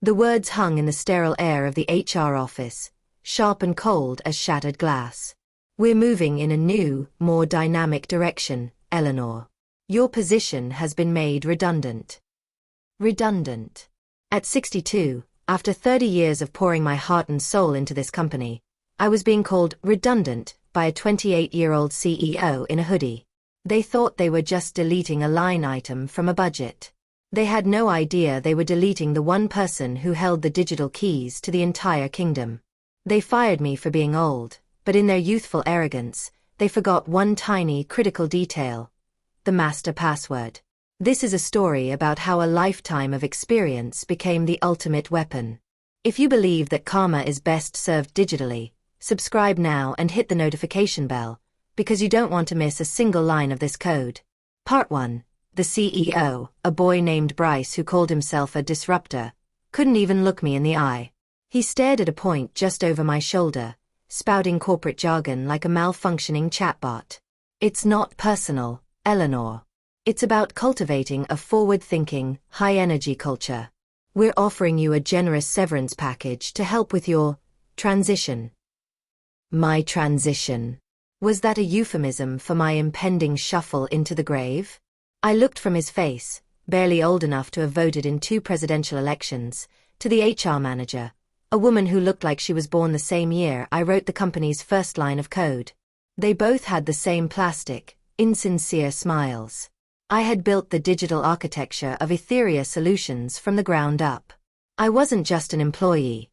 The words hung in the sterile air of the HR office, sharp and cold as shattered glass. We're moving in a new, more dynamic direction, Eleanor. Your position has been made redundant. Redundant. At 62, after 30 years of pouring my heart and soul into this company, I was being called redundant by a 28-year-old CEO in a hoodie. They thought they were just deleting a line item from a budget. They had no idea they were deleting the one person who held the digital keys to the entire kingdom. They fired me for being old, but in their youthful arrogance, they forgot one tiny, critical detail: the master password. This is a story about how a lifetime of experience became the ultimate weapon. If you believe that karma is best served digitally, subscribe now and hit the notification bell, because you don't want to miss a single line of this code. Part 1. The CEO, a boy named Bryce who called himself a disruptor, couldn't even look me in the eye. He stared at a point just over my shoulder, spouting corporate jargon like a malfunctioning chatbot. It's not personal, Eleanor. It's about cultivating a forward-thinking, high-energy culture. We're offering you a generous severance package to help with your transition. My transition. Was that a euphemism for my impending shuffle into the grave? I looked from his face, barely old enough to have voted in 2 presidential elections, to the HR manager, a woman who looked like she was born the same year I wrote the company's first line of code. They both had the same plastic, insincere smiles. I had built the digital architecture of Ethereum Solutions from the ground up. I wasn't just an employee.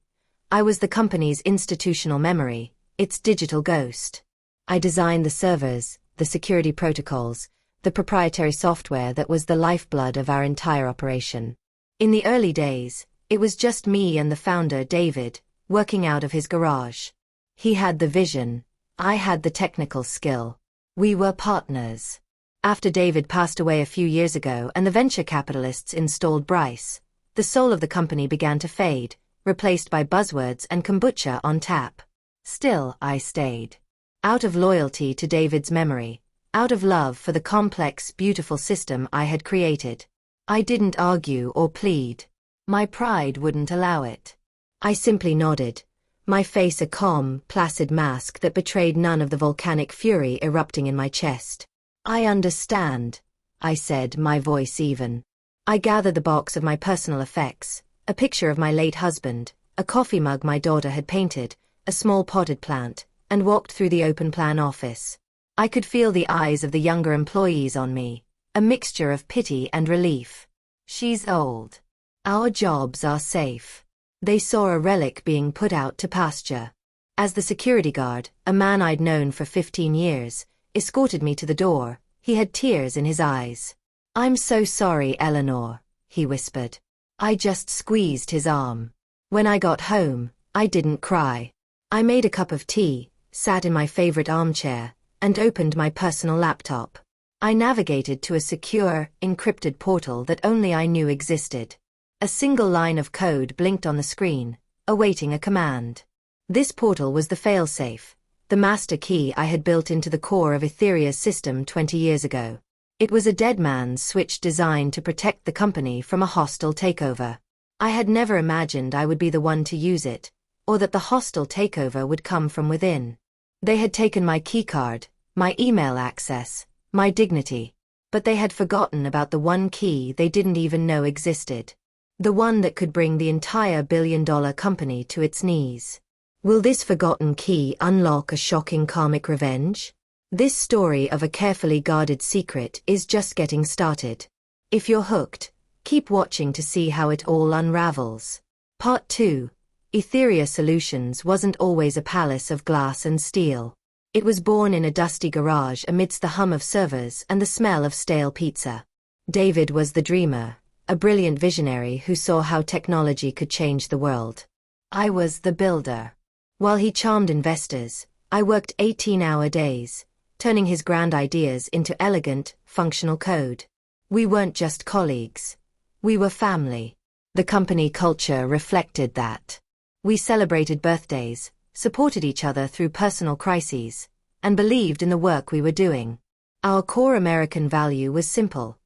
I was the company's institutional memory, its digital ghost. I designed the servers, the security protocols, the proprietary software that was the lifeblood of our entire operation. In the early days, it was just me and the founder, David, working out of his garage. He had the vision, I had the technical skill. We were partners. After David passed away a few years ago and the venture capitalists installed Bryce, the soul of the company began to fade, replaced by buzzwords and kombucha on tap. Still, I stayed. Out of loyalty to David's memory, out of love for the complex, beautiful system I had created. I didn't argue or plead. My pride wouldn't allow it. I simply nodded, my face a calm, placid mask that betrayed none of the volcanic fury erupting in my chest. I understand, I said, my voice even. I gathered the box of my personal effects, a picture of my late husband, a coffee mug my daughter had painted, a small potted plant, and walked through the open-plan office. I could feel the eyes of the younger employees on me, a mixture of pity and relief. She's old. Our jobs are safe. They saw a relic being put out to pasture. As the security guard, a man I'd known for 15 years, escorted me to the door, he had tears in his eyes. I'm so sorry, Eleanor, he whispered. I just squeezed his arm. When I got home, I didn't cry. I made a cup of tea, sat in my favorite armchair, and opened my personal laptop. I navigated to a secure, encrypted portal that only I knew existed. A single line of code blinked on the screen, awaiting a command. This portal was the failsafe, the master key I had built into the core of Ethereum's system 20 years ago. It was a dead man's switch designed to protect the company from a hostile takeover. I had never imagined I would be the one to use it, or that the hostile takeover would come from within. They had taken my keycard, my email access, my dignity, but they had forgotten about the one key they didn't even know existed. The one that could bring the entire billion-dollar company to its knees. Will this forgotten key unlock a shocking karmic revenge? This story of a carefully guarded secret is just getting started. If you're hooked, keep watching to see how it all unravels. Part 2. Ethereum Solutions wasn't always a palace of glass and steel. It was born in a dusty garage amidst the hum of servers and the smell of stale pizza. David was the dreamer, a brilliant visionary who saw how technology could change the world. I was the builder. While he charmed investors, I worked 18-hour days, turning his grand ideas into elegant, functional code. We weren't just colleagues. We were family. The company culture reflected that. We celebrated birthdays, supported each other through personal crises, and believed in the work we were doing. Our core American value was simple: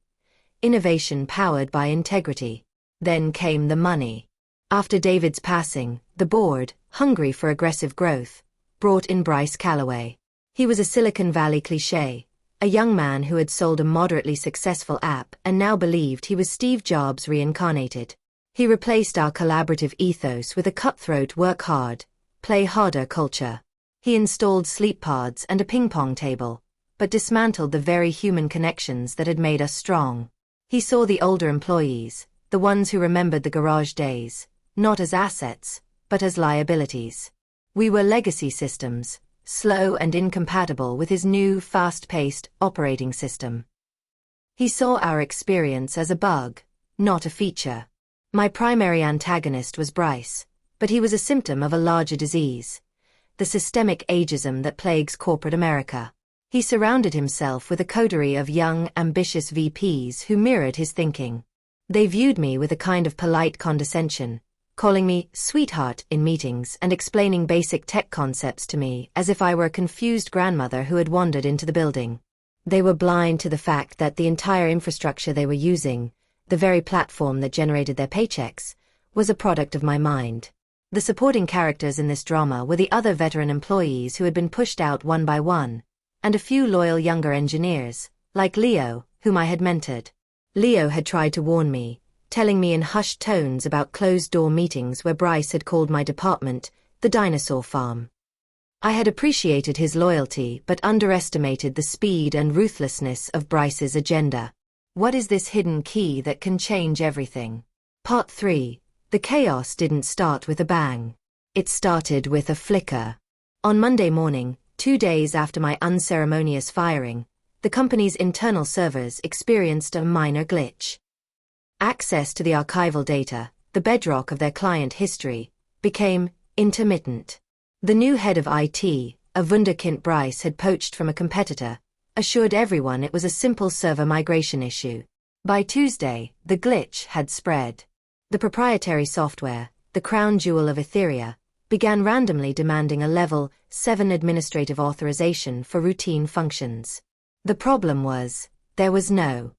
innovation powered by integrity. Then came the money. After David's passing, the board, hungry for aggressive growth, brought in Bryce Calloway. He was a Silicon Valley cliché, a young man who had sold a moderately successful app and now believed he was Steve Jobs reincarnated. He replaced our collaborative ethos with a cutthroat work hard, play harder culture. He installed sleep pods and a ping-pong table, but dismantled the very human connections that had made us strong. He saw the older employees, the ones who remembered the garage days, not as assets, but as liabilities. We were legacy systems, slow and incompatible with his new, fast-paced operating system. He saw our experience as a bug, not a feature. My primary antagonist was Bryce, but he was a symptom of a larger disease, the systemic ageism that plagues corporate America. He surrounded himself with a coterie of young, ambitious VPs who mirrored his thinking. They viewed me with a kind of polite condescension, calling me sweetheart in meetings and explaining basic tech concepts to me as if I were a confused grandmother who had wandered into the building. They were blind to the fact that the entire infrastructure they were using, the very platform that generated their paychecks, was a product of my mind. The supporting characters in this drama were the other veteran employees who had been pushed out one by one, and a few loyal younger engineers, like Leo, whom I had mentored. Leo had tried to warn me, telling me in hushed tones about closed-door meetings where Bryce had called my department the dinosaur farm. I had appreciated his loyalty but underestimated the speed and ruthlessness of Bryce's agenda. What is this hidden key that can change everything? Part 3. The chaos didn't start with a bang. It started with a flicker. On Monday morning, 2 days after my unceremonious firing, the company's internal servers experienced a minor glitch. Access to the archival data, the bedrock of their client history, became intermittent. The new head of IT, a wunderkind Bryce had poached from a competitor, assured everyone it was a simple server migration issue. By Tuesday, the glitch had spread. The proprietary software, the crown jewel of Etheria, began randomly demanding a Level 7 administrative authorization for routine functions. The problem was, there was no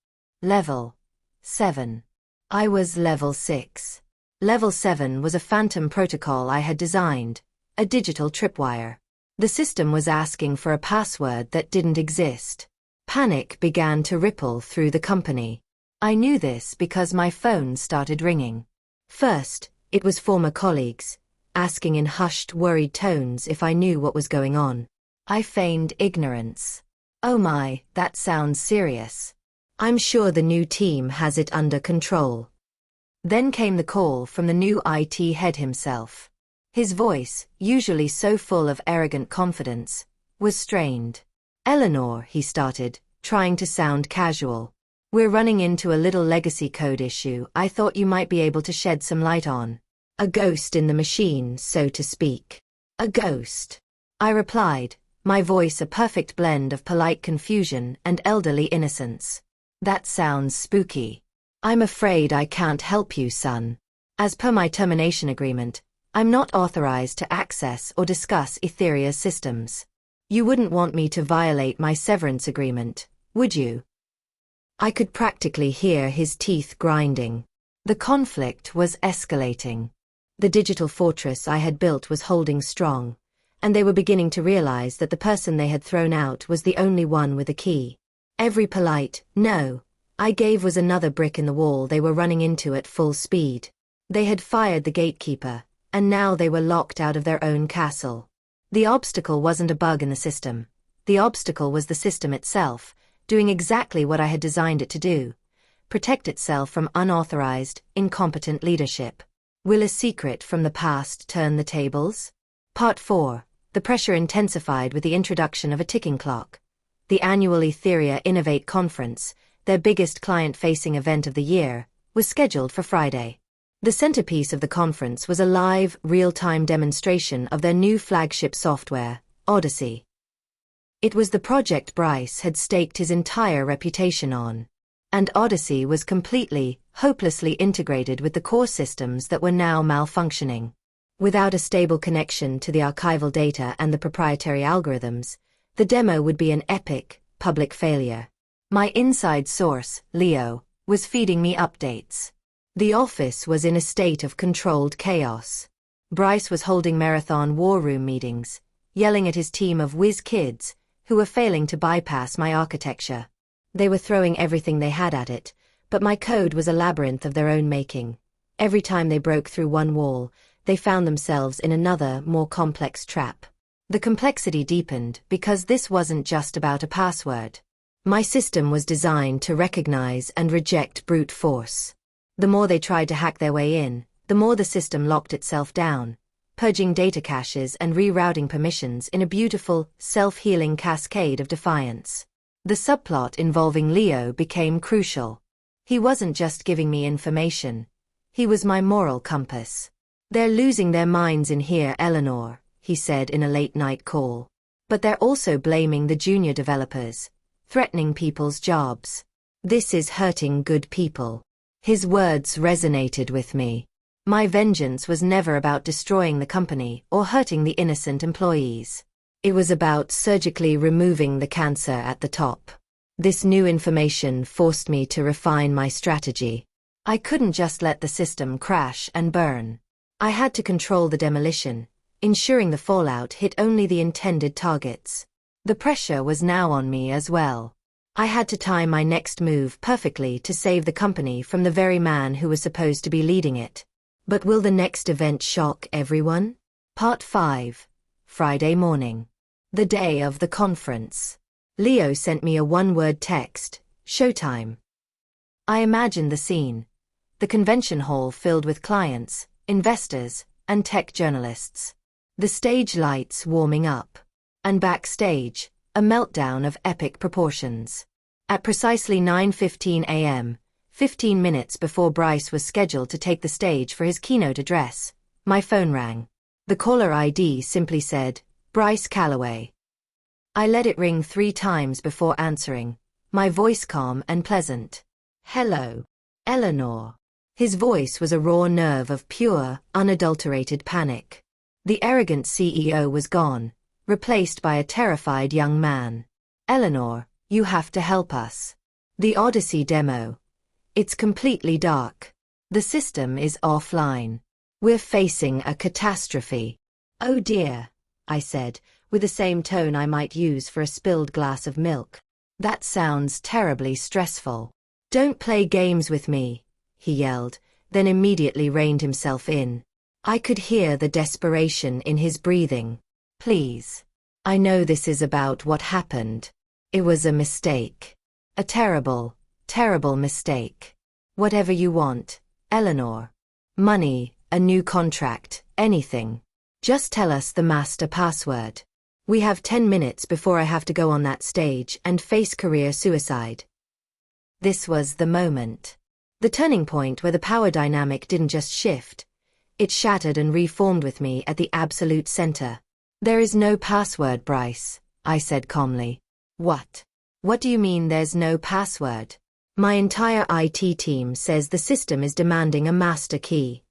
Level 7. I was Level 6. Level 7 was a phantom protocol I had designed, a digital tripwire. The system was asking for a password that didn't exist. Panic began to ripple through the company. I knew this because my phone started ringing. First, it was former colleagues, asking in hushed, worried tones if I knew what was going on. I feigned ignorance. Oh my, that sounds serious. I'm sure the new team has it under control. Then came the call from the new IT head himself. His voice, usually so full of arrogant confidence, was strained. Eleanor, he started, trying to sound casual. We're running into a little legacy code issue I thought you might be able to shed some light on. A ghost in the machine, so to speak. A ghost. I replied, my voice a perfect blend of polite confusion and elderly innocence. That sounds spooky. I'm afraid I can't help you, son. As per my termination agreement, I'm not authorized to access or discuss Etheria's systems. You wouldn't want me to violate my severance agreement, would you? I could practically hear his teeth grinding. The conflict was escalating. The digital fortress I had built was holding strong, and they were beginning to realize that the person they had thrown out was the only one with a key. Every polite no I gave was another brick in the wall they were running into at full speed. They had fired the gatekeeper, and now they were locked out of their own castle. The obstacle wasn't a bug in the system. The obstacle was the system itself, doing exactly what I had designed it to do: protect itself from unauthorized, incompetent leadership. Will a secret from the past turn the tables? Part 4. The pressure intensified with the introduction of a ticking clock. The annual Etheria Innovate Conference, their biggest client-facing event of the year, was scheduled for Friday. The centerpiece of the conference was a live, real-time demonstration of their new flagship software, Odyssey. It was the project Bryce had staked his entire reputation on. And Odyssey was completely, hopelessly integrated with the core systems that were now malfunctioning. Without a stable connection to the archival data and the proprietary algorithms, the demo would be an epic, public failure. My inside source, Leo, was feeding me updates. The office was in a state of controlled chaos. Bryce was holding marathon war room meetings, yelling at his team of whiz kids who were failing to bypass my architecture. They were throwing everything they had at it, but my code was a labyrinth of their own making. Every time they broke through one wall, they found themselves in another, more complex trap. The complexity deepened because this wasn't just about a password. My system was designed to recognize and reject brute force. The more they tried to hack their way in, the more the system locked itself down, purging data caches and rerouting permissions in a beautiful, self-healing cascade of defiance. The subplot involving Leo became crucial. He wasn't just giving me information. He was my moral compass. "They're losing their minds in here, Eleanor," he said in a late-night call. "But they're also blaming the junior developers, threatening people's jobs. This is hurting good people." His words resonated with me. My vengeance was never about destroying the company or hurting the innocent employees. It was about surgically removing the cancer at the top. This new information forced me to refine my strategy. I couldn't just let the system crash and burn. I had to control the demolition, ensuring the fallout hit only the intended targets. The pressure was now on me as well. I had to time my next move perfectly to save the company from the very man who was supposed to be leading it. But will the next event shock everyone? Part 5. Friday morning. The day of the conference. Leo sent me a one-word text, "Showtime." I imagined the scene. The convention hall filled with clients, investors, and tech journalists. The stage lights warming up. And backstage, a meltdown of epic proportions. At precisely 9:15 a.m., 15 minutes before Bryce was scheduled to take the stage for his keynote address, my phone rang. The caller ID simply said, "Bryce Calloway." I let it ring 3 times before answering, my voice calm and pleasant. "Hello, Eleanor." His voice was a raw nerve of pure, unadulterated panic. The arrogant CEO was gone, replaced by a terrified young man. "Eleanor, you have to help us. The Odyssey demo. It's completely dark. The system is offline. We're facing a catastrophe." "Oh dear," I said, with the same tone I might use for a spilled glass of milk. "That sounds terribly stressful." "Don't play games with me," he yelled, then immediately reined himself in. I could hear the desperation in his breathing. "Please. I know this is about what happened. It was a mistake. A terrible, terrible mistake. Whatever you want, Eleanor. Money, a new contract, anything. Just tell us the master password. We have 10 minutes before I have to go on that stage and face career suicide." This was the moment. The turning point where the power dynamic didn't just shift. It shattered and reformed with me at the absolute center. "There is no password, Bryce," I said calmly. "What? What do you mean there's no password? My entire IT team says the system is demanding a master key."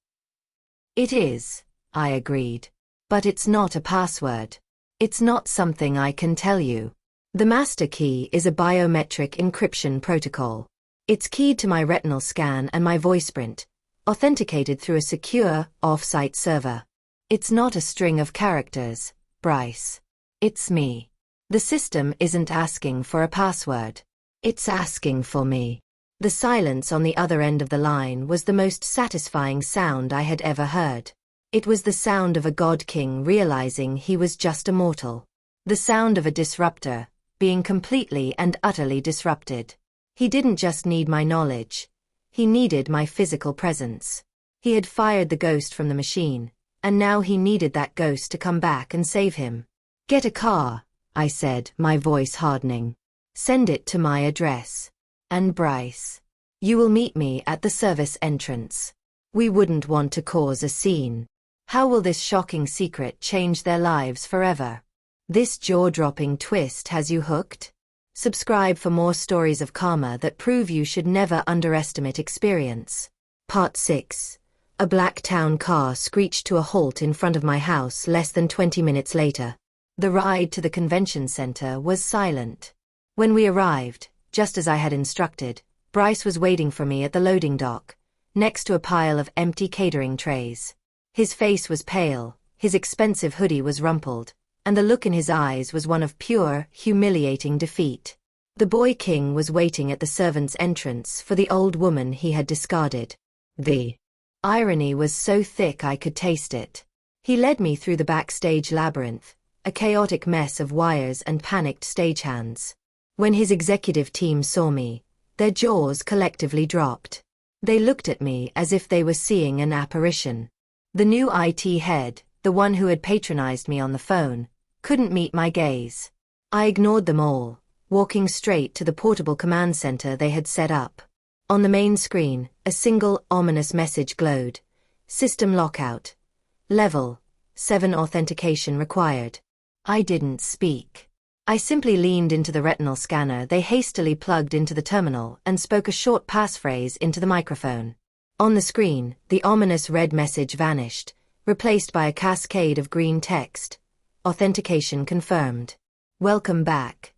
"It is," I agreed. "But it's not a password. It's not something I can tell you. The master key is a biometric encryption protocol. It's keyed to my retinal scan and my voice print, authenticated through a secure, off-site server. It's not a string of characters, Bryce. It's me. The system isn't asking for a password. It's asking for me." The silence on the other end of the line was the most satisfying sound I had ever heard. It was the sound of a god king realizing he was just a mortal. The sound of a disruptor, being completely and utterly disrupted. He didn't just need my knowledge. He needed my physical presence. He had fired the ghost from the machine, and now he needed that ghost to come back and save him. "Get a car," I said, my voice hardening. "Send it to my address. And Bryce, you will meet me at the service entrance. We wouldn't want to cause a scene. How will this shocking secret change their lives forever?" This jaw-dropping twist has you hooked? Subscribe for more stories of karma that prove you should never underestimate experience. Part 6. A black town car screeched to a halt in front of my house less than 20 minutes later. The ride to the convention center was silent. When we arrived, just as I had instructed, Bryce was waiting for me at the loading dock, next to a pile of empty catering trays. His face was pale, his expensive hoodie was rumpled, and the look in his eyes was one of pure, humiliating defeat. The boy king was waiting at the servants' entrance for the old woman he had discarded. The irony was so thick I could taste it. He led me through the backstage labyrinth, a chaotic mess of wires and panicked stagehands. When his executive team saw me, their jaws collectively dropped. They looked at me as if they were seeing an apparition. The new IT head, the one who had patronized me on the phone, couldn't meet my gaze. I ignored them all, walking straight to the portable command center they had set up. On the main screen, a single ominous message glowed. System lockout. Level 7 authentication required. I didn't speak. I simply leaned into the retinal scanner they hastily plugged into the terminal and spoke a short passphrase into the microphone. On the screen, the ominous red message vanished, replaced by a cascade of green text. Authentication confirmed. Welcome back.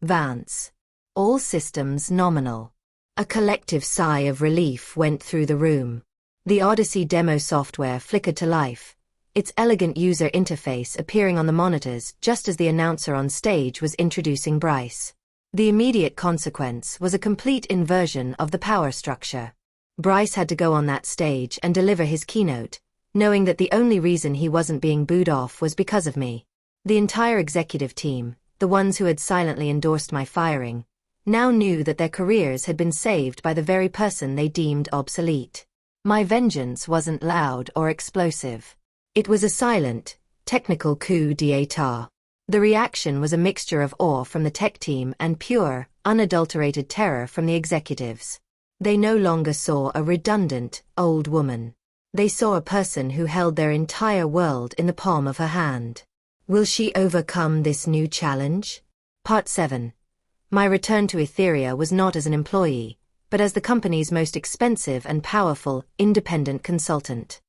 Vance. All systems nominal. A collective sigh of relief went through the room. The Odyssey demo software flickered to life, its elegant user interface appearing on the monitors just as the announcer on stage was introducing Bryce. The immediate consequence was a complete inversion of the power structure. Bryce had to go on that stage and deliver his keynote, knowing that the only reason he wasn't being booed off was because of me. The entire executive team, the ones who had silently endorsed my firing, now knew that their careers had been saved by the very person they deemed obsolete. My vengeance wasn't loud or explosive. It was a silent, technical coup d'état. The reaction was a mixture of awe from the tech team and pure, unadulterated terror from the executives. They no longer saw a redundant, old woman. They saw a person who held their entire world in the palm of her hand. Will she overcome this new challenge? Part 7. My return to Etheria was not as an employee, but as the company's most expensive and powerful, independent consultant.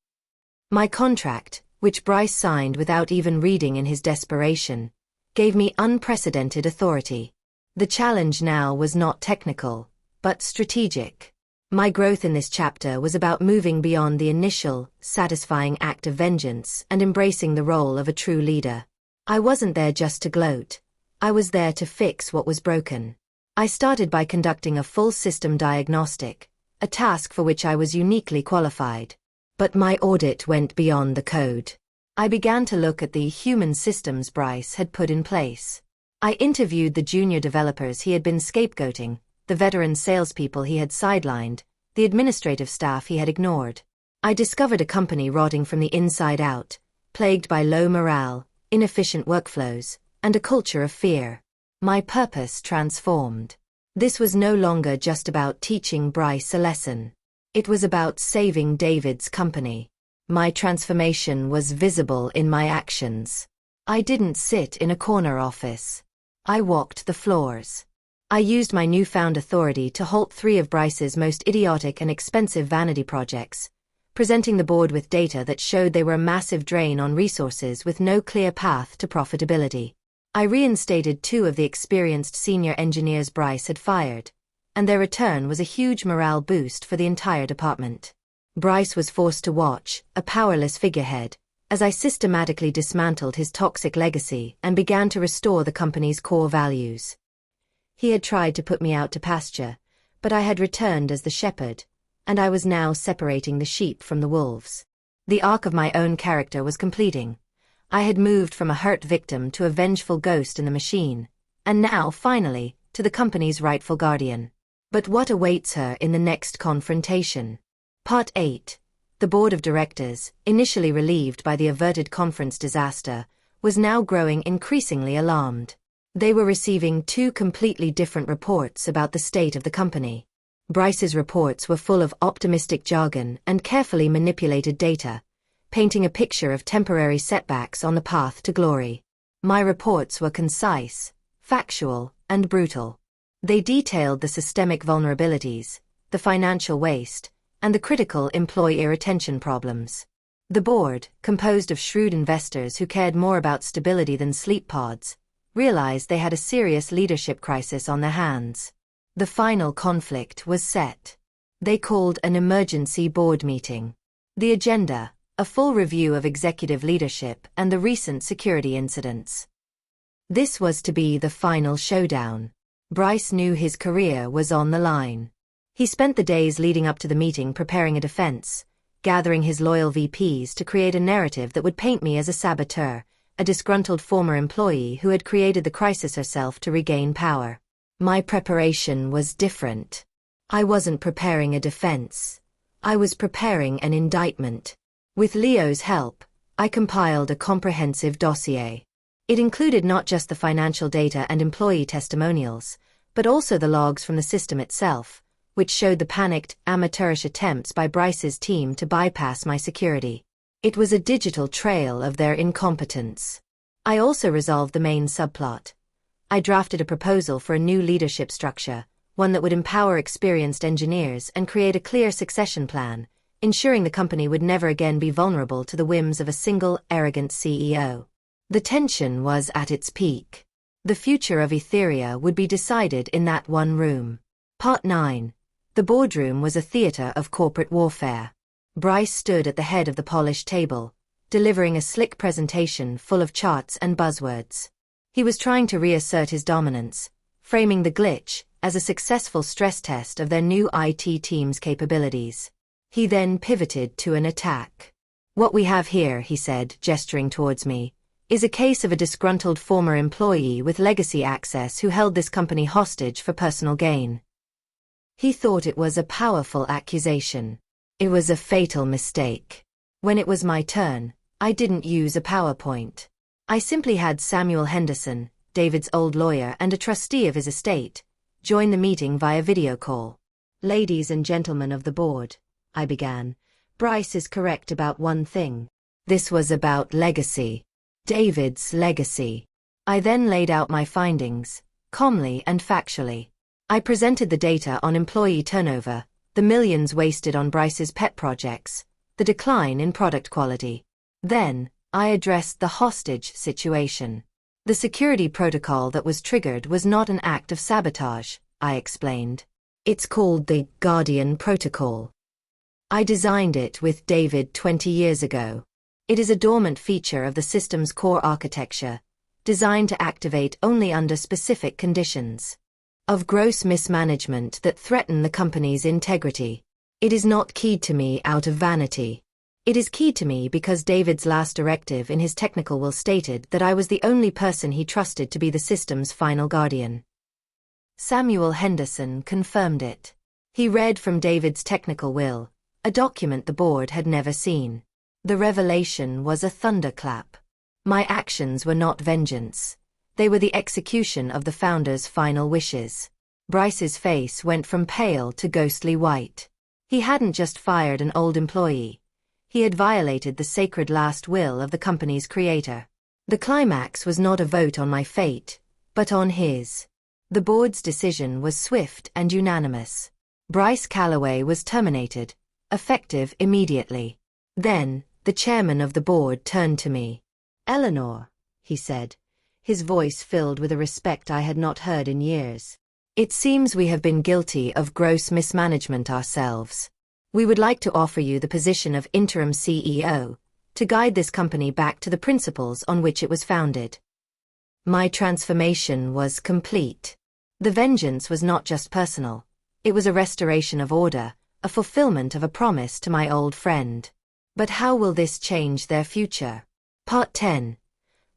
My contract, which Bryce signed without even reading in his desperation, gave me unprecedented authority. The challenge now was not technical, but strategic. My growth in this chapter was about moving beyond the initial, satisfying act of vengeance and embracing the role of a true leader. I wasn't there just to gloat. I was there to fix what was broken. I started by conducting a full system diagnostic, a task for which I was uniquely qualified. But my audit went beyond the code. I began to look at the human systems Bryce had put in place. I interviewed the junior developers he had been scapegoating, the veteran salespeople he had sidelined, the administrative staff he had ignored. I discovered a company rotting from the inside out, plagued by low morale, inefficient workflows, and a culture of fear. My purpose transformed. This was no longer just about teaching Bryce a lesson. It was about saving David's company. My transformation was visible in my actions. I didn't sit in a corner office. I walked the floors. I used my newfound authority to halt 3 of Bryce's most idiotic and expensive vanity projects, presenting the board with data that showed they were a massive drain on resources with no clear path to profitability. I reinstated 2 of the experienced senior engineers Bryce had fired, and their return was a huge morale boost for the entire department. Bryce was forced to watch, a powerless figurehead, as I systematically dismantled his toxic legacy and began to restore the company's core values. He had tried to put me out to pasture, but I had returned as the shepherd, and I was now separating the sheep from the wolves. The arc of my own character was completing. I had moved from a hurt victim to a vengeful ghost in the machine, and now, finally, to the company's rightful guardian. But what awaits her in the next confrontation? Part 8. The board of directors, initially relieved by the averted conference disaster, was now growing increasingly alarmed. They were receiving 2 completely different reports about the state of the company. Bryce's reports were full of optimistic jargon and carefully manipulated data, painting a picture of temporary setbacks on the path to glory. My reports were concise, factual, and brutal. They detailed the systemic vulnerabilities, the financial waste, and the critical employee retention problems. The board, composed of shrewd investors who cared more about stability than sleep pods, realized they had a serious leadership crisis on their hands. The final conflict was set. They called an emergency board meeting. The agenda, a full review of executive leadership and the recent security incidents. This was to be the final showdown. Bryce knew his career was on the line. He spent the days leading up to the meeting preparing a defense, gathering his loyal VPs to create a narrative that would paint me as a saboteur, a disgruntled former employee who had created the crisis herself to regain power. My preparation was different. I wasn't preparing a defense. I was preparing an indictment. With Leo's help, I compiled a comprehensive dossier. It included not just the financial data and employee testimonials, but also the logs from the system itself, which showed the panicked, amateurish attempts by Bryce's team to bypass my security. It was a digital trail of their incompetence. I also resolved the main subplot. I drafted a proposal for a new leadership structure, one that would empower experienced engineers and create a clear succession plan, ensuring the company would never again be vulnerable to the whims of a single, arrogant CEO. The tension was at its peak. The future of Etheria would be decided in that one room. Part 9. The boardroom was a theater of corporate warfare. Bryce stood at the head of the polished table, delivering a slick presentation full of charts and buzzwords. He was trying to reassert his dominance, framing the glitch as a successful stress test of their new IT team's capabilities. He then pivoted to an attack. "What we have here," he said, gesturing towards me, "is a case of a disgruntled former employee with legacy access who held this company hostage for personal gain." He thought it was a powerful accusation. It was a fatal mistake. When it was my turn, I didn't use a PowerPoint. I simply had Samuel Henderson, David's old lawyer and a trustee of his estate, join the meeting via video call. "Ladies and gentlemen of the board," I began, "Bryce is correct about one thing. This was about legacy. David's legacy." I then laid out my findings, calmly and factually. I presented the data on employee turnover, the millions wasted on Bryce's pet projects, the decline in product quality. Then, I addressed the hostage situation. The security protocol that was triggered was not an act of sabotage, I explained. It's called the Guardian Protocol. I designed it with David 20 years ago. It is a dormant feature of the system's core architecture, designed to activate only under specific conditions of gross mismanagement that threaten the company's integrity. It is not keyed to me out of vanity. It is keyed to me because David's last directive in his technical will stated that I was the only person he trusted to be the system's final guardian. Samuel Henderson confirmed it. He read from David's technical will, a document the board had never seen. The revelation was a thunderclap. My actions were not vengeance. They were the execution of the founder's final wishes. Bryce's face went from pale to ghostly white. He hadn't just fired an old employee. He had violated the sacred last will of the company's creator. The climax was not a vote on my fate, but on his. The board's decision was swift and unanimous. Bryce Calloway was terminated, effective immediately. Then, the chairman of the board turned to me. "Eleanor," he said, his voice filled with a respect I had not heard in years. "It seems we have been guilty of gross mismanagement ourselves. We would like to offer you the position of interim CEO, to guide this company back to the principles on which it was founded." My transformation was complete. The vengeance was not just personal. It was a restoration of order, a fulfillment of a promise to my old friend. But how will this change their future? Part 10.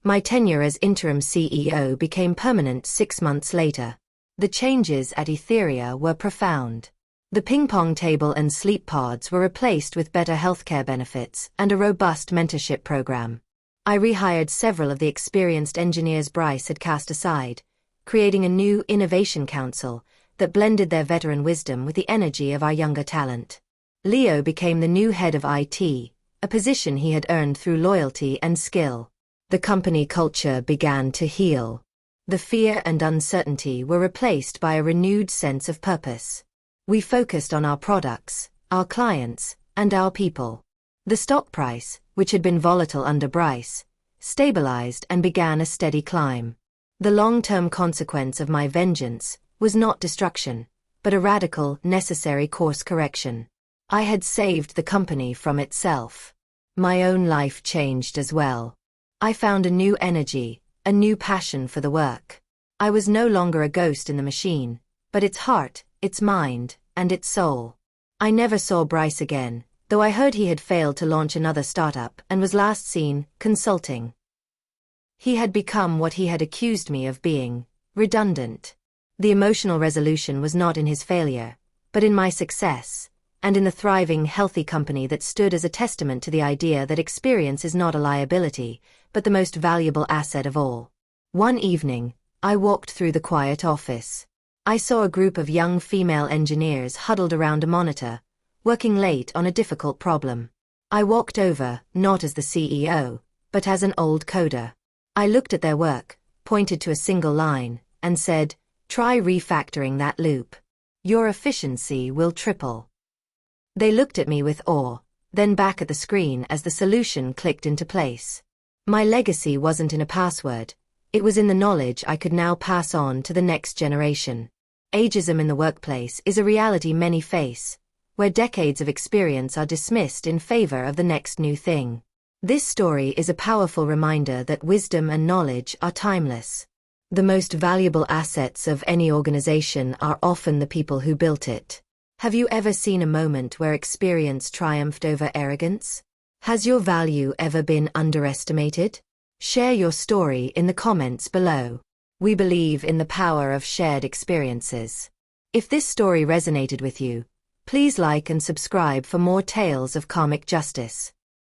My tenure as interim CEO became permanent 6 months later. The changes at Etheria were profound. The ping-pong table and sleep pods were replaced with better healthcare benefits and a robust mentorship program. I rehired several of the experienced engineers Bryce had cast aside, creating a new innovation council that blended their veteran wisdom with the energy of our younger talent. Leo became the new head of IT, a position he had earned through loyalty and skill. The company culture began to heal. The fear and uncertainty were replaced by a renewed sense of purpose. We focused on our products, our clients, and our people. The stock price, which had been volatile under Bryce, stabilized and began a steady climb. The long-term consequence of my vengeance was not destruction, but a radical, necessary course correction. I had saved the company from itself. My own life changed as well. I found a new energy, a new passion for the work. I was no longer a ghost in the machine, but its heart, its mind, and its soul. I never saw Bryce again, though I heard he had failed to launch another startup and was last seen consulting. He had become what he had accused me of being, redundant. The emotional resolution was not in his failure, but in my success, and in the thriving, healthy company that stood as a testament to the idea that experience is not a liability, but the most valuable asset of all. One evening, I walked through the quiet office. I saw a group of young female engineers huddled around a monitor, working late on a difficult problem. I walked over, not as the CEO, but as an old coder. I looked at their work, pointed to a single line, and said, "Try refactoring that loop. Your efficiency will triple." They looked at me with awe, then back at the screen as the solution clicked into place. My legacy wasn't in a password. It was in the knowledge I could now pass on to the next generation. Ageism in the workplace is a reality many face, where decades of experience are dismissed in favor of the next new thing. This story is a powerful reminder that wisdom and knowledge are timeless. The most valuable assets of any organization are often the people who built it. Have you ever seen a moment where experience triumphed over arrogance? Has your value ever been underestimated? Share your story in the comments below. We believe in the power of shared experiences. If this story resonated with you, please like and subscribe for more tales of karmic justice.